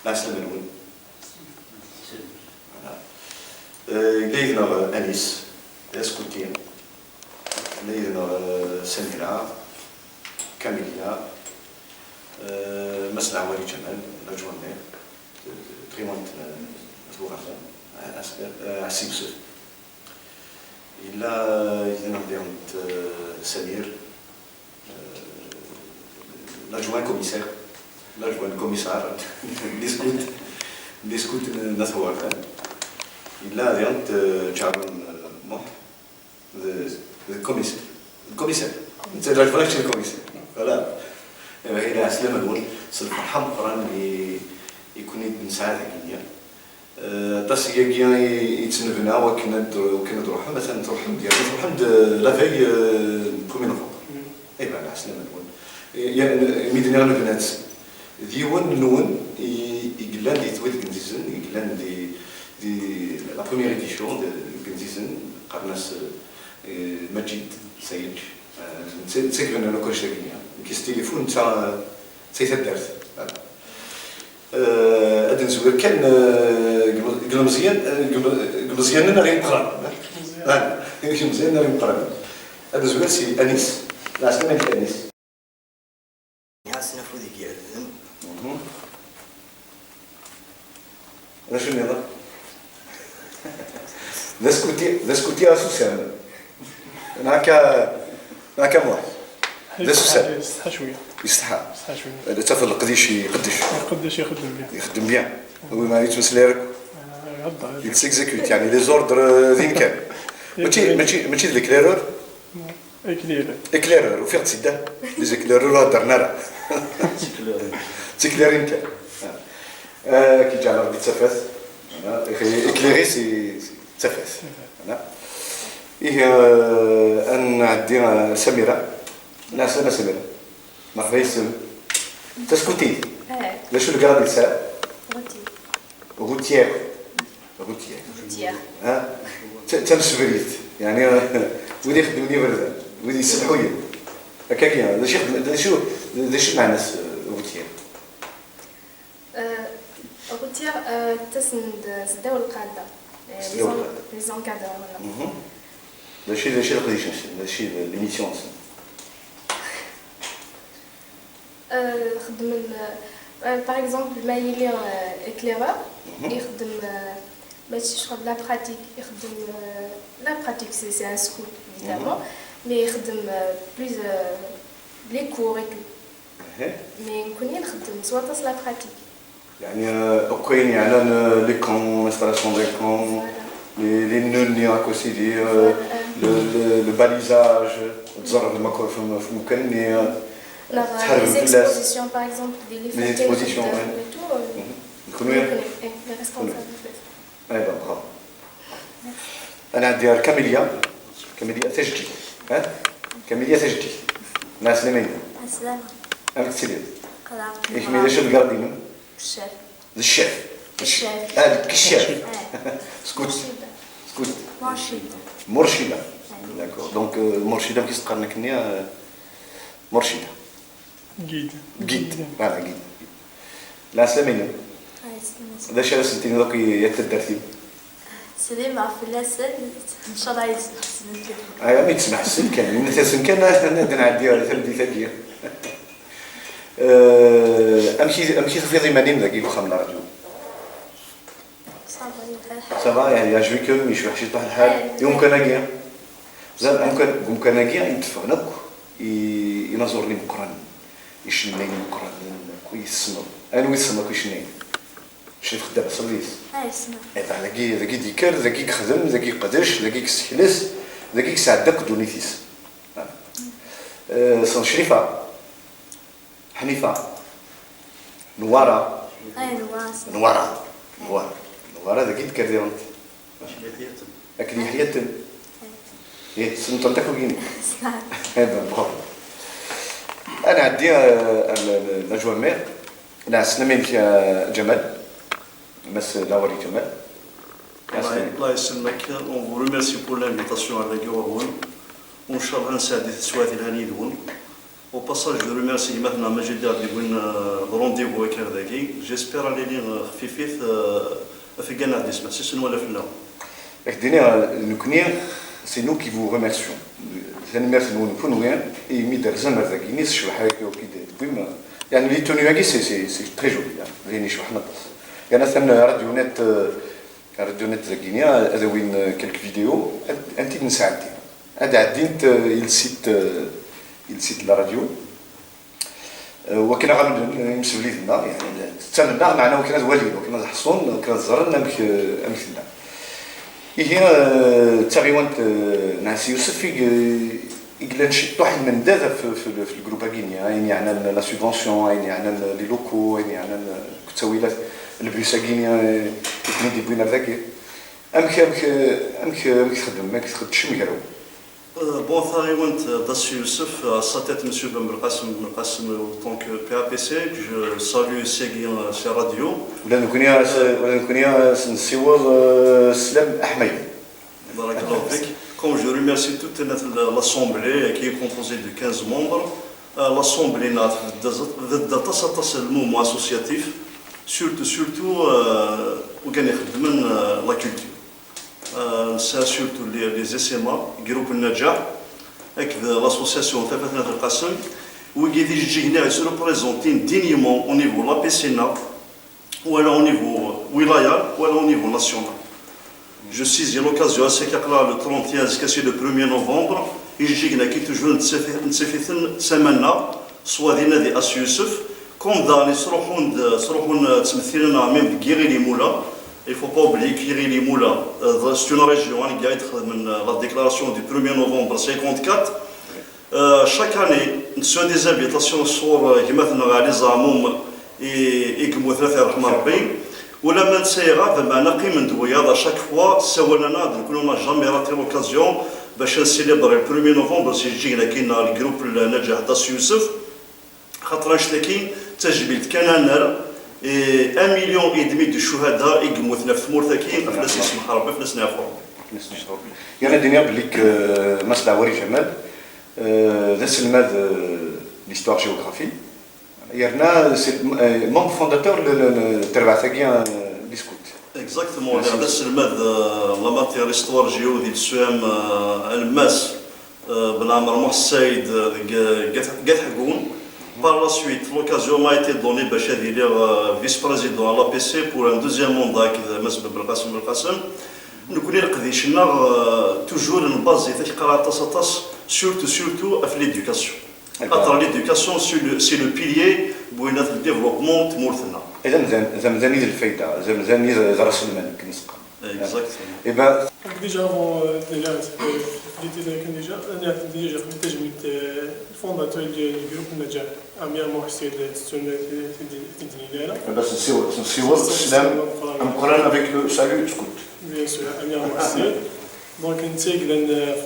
العسلامة الأول. ليدنا أنيس اسكوتين، ليدنا سميرة كاميليا، مسنا عوالي جمال نجوى مير تريمونت الغرفة عسي يوسف. إلا يدنا ديونت سمير l'adjoint commissaire, l'adjoint commissaire, discute نثور. إلا ديونت جابن مط الكوميسير أنت الأدjoint شو الكوميسير ولا إلى أسلم الأول صرف حم قران يكون نساعد هكيا تصير جيا يتنبنا وكنا نروح مثلا تروح عند لافي كومين فوق أي بعد أسلم الأول يعني ميدنا البنات ديون نون يقلان دي تويت جنزيزن يقلان دي لا بروميير إديشن دي جنزيزن قرناس مجيد سيد تسكرنا لو كل شيء كيس تليفون تاع سيتدرت هذا نزور كان قبل مزيان ناري نقرا مزيان ناري نقرا هذا زوير سي أنيس لا سلامة أنيس يحسن فوديك يا أنا شنو هذا؟ دسكوتي أسوسيان هكا واحد يستحى شويه يستحى شويه هذا تفضل القديش يقدش يخدم بيان هو ما يتمس ليرك يتسكزيكوت يعني لي زوردر ذين كان ماشي ليكليرور اكليرور وفين تسده لي زيكليرور درنا راه تيكليرين كان كي جا ربي تفاس اكليري سي تفاس انا إيه أن عندي سميرة لا سميرة ما في اسم تسكتي لا شو القراد يسا غوتيير ها تمسبريت يعني ودي يخدمني برد ودي يسمحوا هكاكيا دا شو مع الناس غوتيير غوتيير تسند زداو القادة لي زونكادور داشي القديش داشي ليميسيون خدم باغ اكزومبل ما يلي اكليرور يخدم ماشي شغل لا براتيك يخدم لا براتيك سي ان سكوت évidemment مي يخدم بلوز لي كور اي تو مي نكون نخدم سواء لا براتيك يعني اوكين يعني لي كون انستالاسيون دي كون les nœuds à côté le balisage تزرب المكر في مكان les expositions par exemple des expositions et tout نكونوا les responsables ايوا برافو انا عندي كاميليا تجدي ها كاميليا تجدي ناس لمين السلام امك تسير كلام ايش ميداش القردين الشيف الكشاف سكوت مرشدة داكور دونك مرشدة كيس تقارن كنيا مرشدة جيد فوالا جيد لا سلامينا هذا الشيء اللي سنتيني دوك يتدرتي سليمة في اللسن ان شاء الله يسمح ايوا ما يتسمح السن كان من تسن كان نعدي ولا تردي ثانيه امشي في ضمانين ذاك يبقى من الراديو صافا يعني يعجبكم يشبح شي طاح الحال يمكن اجي زعما ممكن اجي يتفقنك ينظرني مقرن يشنيني مقرن كويس انا ويسمك ويشنيني شي خدام سيرفيس ايوا ذاكي ديكر ذاكي يخدم ذاكي يقدش ذاكي يستحلس ذاكي يساعدك دونيتيس صن شريفه حنيفه نواره نواره ذاكي تكريونت اكلي حياتن ايه سنتك وكيني هذا بخور انا عندي الأجواء مير لا سلامين فيها جمال مس لاوري جمال الله يسلمك on vous remercie pour l'invitation à Radio Arwen وان شاء الله نساعد تسوات الهني دون Au passage, je remercie maintenant Majid Abdibouin le rendez-vous avec Erdagui. J'espère aller lire Fifith في قناة ديسما سيسن ولا في النوم. C'est nous qui vous remercions. Merci beaucoup. Et Mider Zamazagini, je suis يعني اللي توني هاكي سي تري جولي يعني شو حنا يعني مثلا راديو نت زاكينيا هذا وين كلك فيديو انت نساعدتي هذا عديت السيت لا راديو وكنا غنمسوا لينا يعني تسالنا معنا وكنا زوالين وكنا حصون وكنا زرنا امثله هي تغيوانت ناس يوسف إقلا نشطو حنا من داذا في الجروب هاكينيا يعني عنا لا سوبونسيون يعني عنا لي لوكو يعني عنا كتسويلات البيوس هاكينيا كنا دي بوينا ذاكي امك تخدم ماك تخدمش مكراو Bon, Thaïwant, Dassi Youssef, à sa tête, M. Ben Qassim, en tant que PAPC, je salue Seguin sur radio. ولا نكونيا نسيوض سلام أحمد. Comme je remercie toute l'Assemblée qui est composée de 15 membres, l'Assemblée n'a pas le mouvement associatif, surtout la culture. C'est surtout les SMA, le groupe Najah, avec l'association Tafatna al-Qassam, où ils se représentent dignement au niveau de la PCNA, ou au niveau wilaya, ou au niveau national. Je saisis l'occasion à ce qu'il le 31 jusqu'à le 1er novembre, et je dis qu'il toujours une semaine, soit des nadi à Youssef, comme dans les Srohoun même Guéry les Moula. Il ne faut pas oublier qu'Iri Limoula, c'est une région qui a été la déclaration du 1er novembre 1954. Chaque année, nous avons des invitations sur les Amoum et Gmouthra Ferrahmarbi. Ou la même séra, à chaque fois, nous n'avons jamais raté l'occasion de célébrer le 1er novembre. C'est le groupe Najah Das Youssef. Khatrashtaki, Tajbil Kananar. Et 1,5 million de شهداء يقموا في مورثاكين في ناس اسم حرب في ناس نافور. يعني الدنيا بليك مسلا وري جمال ذا سلماد l'histoire géographie. يرنا membre fondateur de Terbathakian Discout. Exactement. هذا سلماد لا ماتير histoire géo ديال السوام الماس بن عمر محسن قات حقون. Par la suite, l'occasion m'a été donnée de devenir vice-président à l'APC pour un deuxième mandat avec M. Ben Qassim. Nous connaissons toujours une base surtout à l'éducation. L'éducation, c'est le pilier pour notre développement de Mourthena. زمزاني الفايدة زمزاني راس المال كنسقى. Exactement. Et ben déjà avant déjà تجميد الفونداتور ديال الجروب النجاح امير محسن تسنى في الدنيا بس نسيو السلام مقارنة avec le salut سكوت. bien sûr امير محسن دونك نتاكل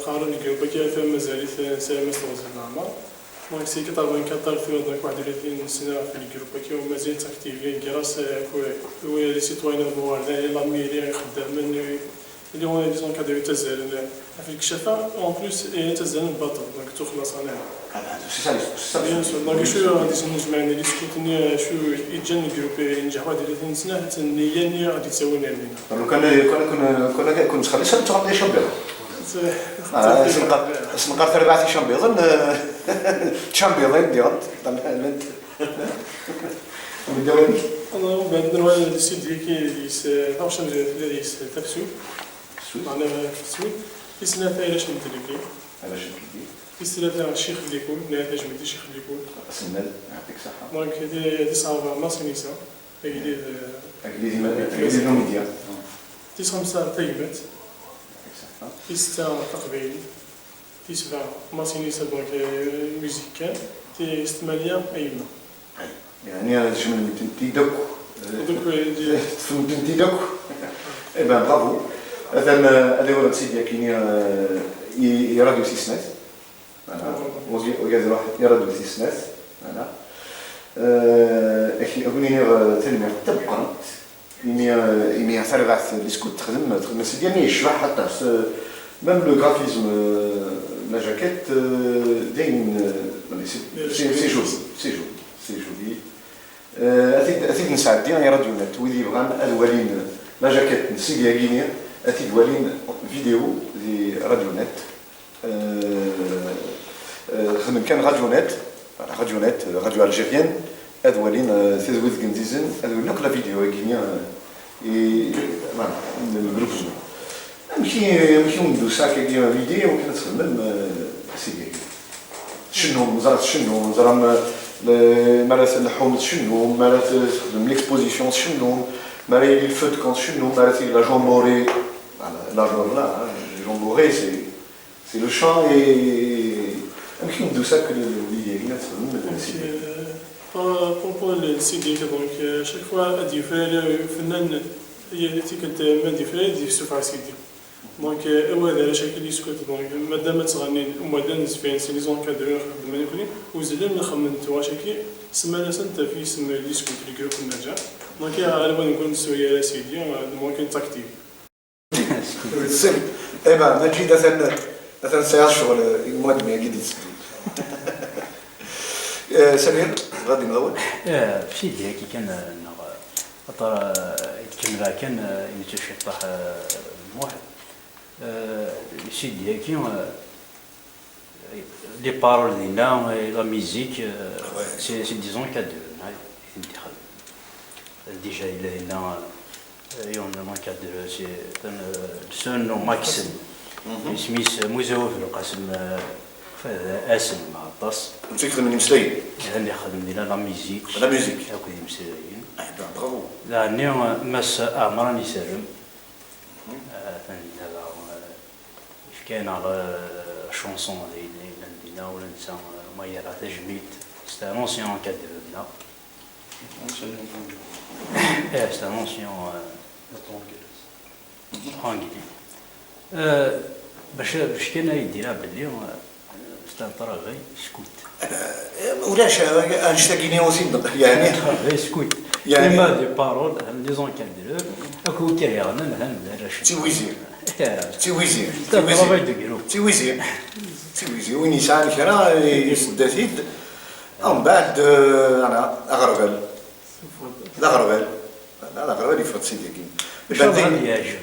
فقارن الجروب كيف مازال سلامة وزير العمر دونك سي 84 في 31 سنة في الجروب كي ومازال اكتيفين كراس هو لي سيتويان المواردين لا ميري خدامين اللي هو ديزون كادو يتزال في الكشافة اون بلوس يتزال البطل دونك تخلص انا بيان سور دونك شو غادي نجمعنا لي سكوتني شو يتجن الجروب ينجح واحد 30 سنة حتى النية اللي غادي تساوينا لينا كنا تخلي تغطي شامبيون سنقار تربعتي شامبيون شامبيون ديال انا بعد نروح للسيت ديالي واش ندير تفسو معنا تفسو في سنه علاش ندير علاش في سنه الشيخ ليكول نهار جمعتي الشيخ ليكول سناد يعطيك الصحه دونك هذه صعبه ما سنيسا هذه هذه نوميديا في 5 طيبات في 6 تقبيل في 7 ما سنيسا دونك ميوزيكال في 8 ايما يعني جمل تنتيدك تنتيدك اي بان برافو هذا هو سيدي كاين يرادو سيسناس وقال واحد يرادو سيسناس انا اغني تلميع تبقى يمي ثرغات ديسكوت تخدم سيدي يعني يشرح حتى ميم لو غرافيزم la jaquette c'est joli, c'est joli. أثيد نسعدي يا راديونات ويلي يبغان أدوالين لا جاكيت نسيدي غينيا أثيد والين فيديو دي راديونات خدم كان راديونات راديو ألجيريان أدوالين ثيزويد كنديزن أدوالين نقلا فيديو غينيا الجروب مشي وندو ساكا كيما فيديو وكانت تخدم سيدي شنو زرات شنو زرام مرات اللحوم شنو مرات تخدم ليكسبوزيسيون شنو مرات الفوت كون شنو مرات لا جامبوري لا جامبوري سي لو شان اي ممكن ندو ساك اللي هنا تخدم سيدي بروبو السيدي دونك شاك فوا ادي فال فنان هي كنت مادي فال دي سوف سيدي دونك هذا شكل يسكت دونك مادام تغني ومادام نسفين سي لي زونكادرور خدماني كلي وزلنا نخمم توا شكل سمانا سنت في اسم اللي يسكت لي جروب النجاح دونك غالبا نكون سويا سيدي ممكن تكتيك سم ايوا نجي مثلا ساعه شغل المهم ما قد سمير غادي نغول في ديك كان اطر يتكمل كان يمشي طاح موحد سيدي كي لي بارول ديالنا لا ميوزيك سي ديزون كادو ديجا لنا يوم ما كادو سي سون ماكسن سميس مزوف القسم فهذا اسم مع الطاس انت تخدم من مسلاي اللي خدم لنا لا ميوزيك هاكو مسلايين برافو لا نيو مس امراني سالم كاين على شونسون ديالنا ولا نسى ما يرى تجميد سي ان اونسيون كادرنا سي ان اونسيون انجليز باش كان يديرها باللي استنطر غير سكوت ولاش انشتاقيني وزين يعني غير سكوت يعني ما دي بارول لي زونكادرور اكو كيريانا مثلا تي ويزير تيويزي وين يسعى كرا يسد ثيد ومن بعد انا اغربل لا يفرط سيدي كي بعدين يعجب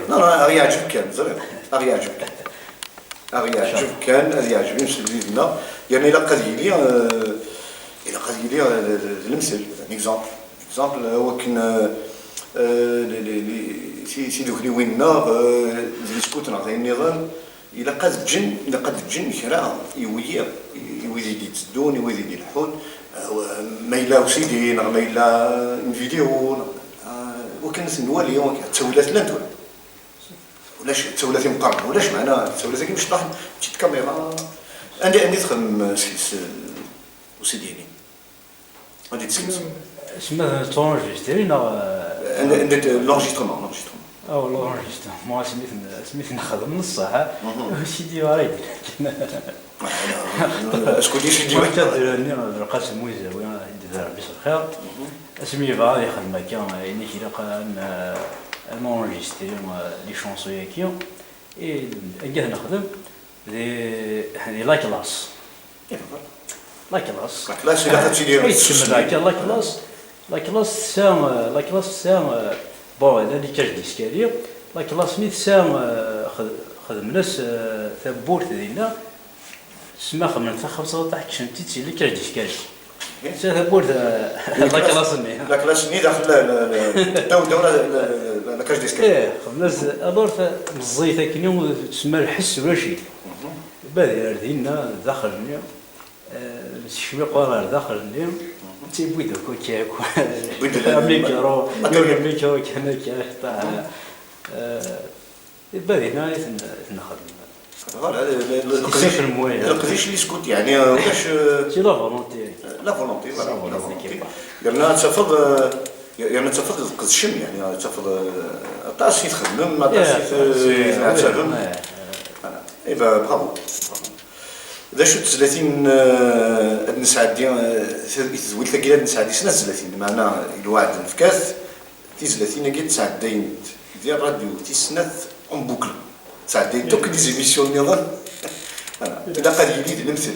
لا يعجب كان زرب يعجب كان يمشي لنا يعني الا قد لي المثل اكزامبل هو كان سي دوك لي وينا ديسكوتنا غير النظام الا قاد الجن كرا يويد يتسدون يويد الحوت ما الا وسيدي ما الا فيديو وكنت نوالي تسولات لا ندوي ولاش تسولاتي مقارنه ولاش معنا تسولاتي كي مش طاح تشيت كاميرا عندي تخدم سيس وسيديني غادي تسمى اسمها تونجسترينا عندي لونجسترومون لونجسترومون سميت نخدم نص ساعه سيدي وريد شكون اللي يشدي معاك القاسم مويزه وين دار بس الخير اسمي بقى يخدم كان يعني كي لقى نونجستري لي شونسو كيو اي نجي نخدم دي لا كلاس لا كلاس الا خدتي ديال لا كلاس سام بون هذا اللي كاش ديسكالي لا كلاس ميت سام خدم ناس ثبورت ديالنا سما خدمنا في 15 كشنتي تي اللي كاش ديسكالي ثبورت لا كلاس ني داخل الدوله لا كاش ديسكالي خدمنا الور الزيت كنيو تسمى الحس ولا شي بادي ديالنا داخل شويه قرار داخل اليوم تيبويدو كوكياكو امريكا امريكا كان تاع بالي هنا نخدم القديش اللي سكوت يعني واش سي لا فولونتي قالنا تفض يعني تفض القدشم يعني تفض طاس يخدم ما طاس يتعلم ايوا برافو إذا شو 30 نسعدي تزويل ثقيلة نسعدي سنة 30 معنا الواحد نفكاث 30 كي تسعدين ديال الراديو تسنة اون بوكل تسعدين دوك لي زيميسيون نظام لا قد يليد المثل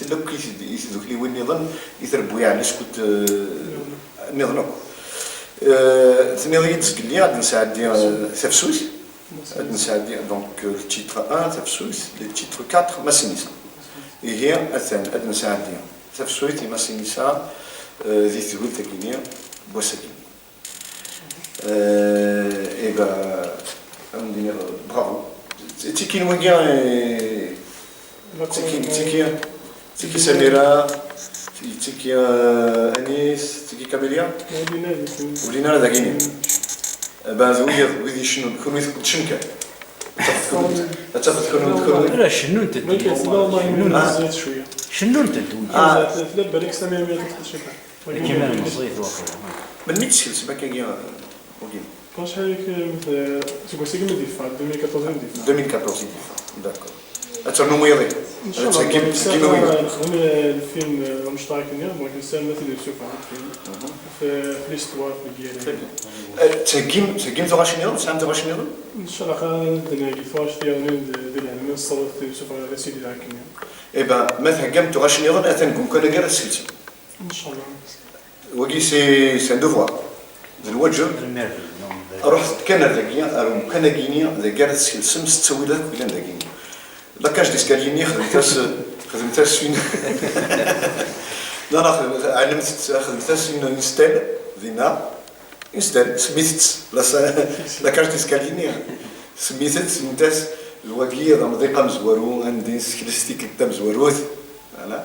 لو يسدوك لي وين يظن يثربوا يعني سكوت نظنك تنظيم تسقلي غادي نساعد تفسوس غادي نساعد دونك التيتر 1 تفسوس التيتر 4 ماسينيسا هي الثاني غادي نساعد تفسوس ماسينيسا ذي تقول تكينيا بوسكين ايبا عندنا برافو تيكين وين تيكي سميرة تيكي أنيس تيكي كاميليا ولينا هذا كاين بعد ويدي شنو كون ويد شنكا تاخذ لا شنو انت ما كيسبا والله زيد شويه شنو انت تلبى لك 700 تحت شكا كيما المصيف واخر من ميت سكيل سبا كاين وكين واش هذيك تقول سيكي من ديفا 2014 ديفا 2014 داكور اترنو ميضي ان شاء الله كيما نخدم الفيلم مشتركين دونك نسال مثل يوسف على الفيلم في ليستوار في ديالي تهكيم تغاشنيض سام تغاشنيض ان شاء الله خلينا نتواش ديالنا ديال من الصوت يوسف على سيدي ذاك ايبا ما تهكم تغاشنيض اتنكم كنا غير السلسل ان شاء الله وكي سي ان دوفوار الوجه رحت كان ذاكيا او كان كينيا ذا كارت السلسل تسوي لك بلا ذاكيا لا كاش ديسكاليني خدمتاش فين لا خدمتاش فين نستال دينا نستال سميتت لا كاش ديسكاليني سميتت نتاس الواقية ضم ضيقة مزورو عندي سكريستيك كتاب مزوروت فوالا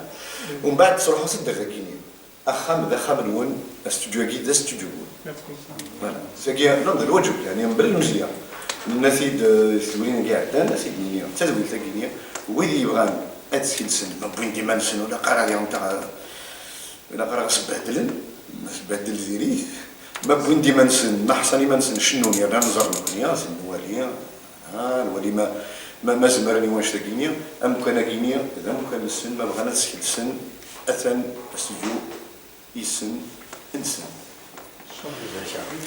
ومن بعد تروحوا صدر ذاكيني اخام ذا خام نون استوديو كي ذا استوديو فوالا ساكيا نوض الوجه يعني من بالمزيان النسيد سولين كاع دا النسيد نيا تزويل تاكينيا ويلي يبغان اتسكيلسن بوين ديما نسن ولا قرا يوم تاع ولا قرا سبهدلن سبهدل زيري ما بوين ديما نسن ما حصاني ما نسن شنو يا راه نزر نيا سن الواليه الوالي ما زمرني واش تاكينيا ام كان كينيا اذا ممكن السن ما بغانا تسكيلسن اثن استوديو يسن انسان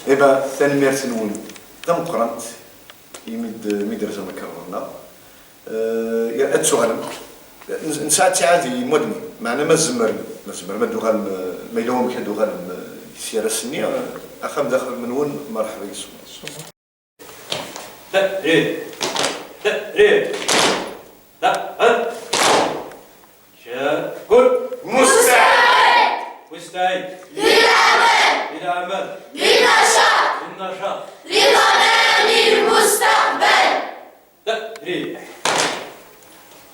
ايبا ثاني ميرسنون تم قرنت يمد رجل مكررنا يا اتسوالم نساعد ساعات مدمي معنا ما الزمر ما دوغال ما يلوم كان دوغال السياره السنيه اخام داخل منون مرحبا يسوع لا ريد لا ريد لا هد شاكل مستعد للعمل للنشاط لضمان المستقبل. لا ريح.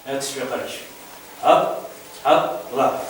هات شوية قرش. هات الله.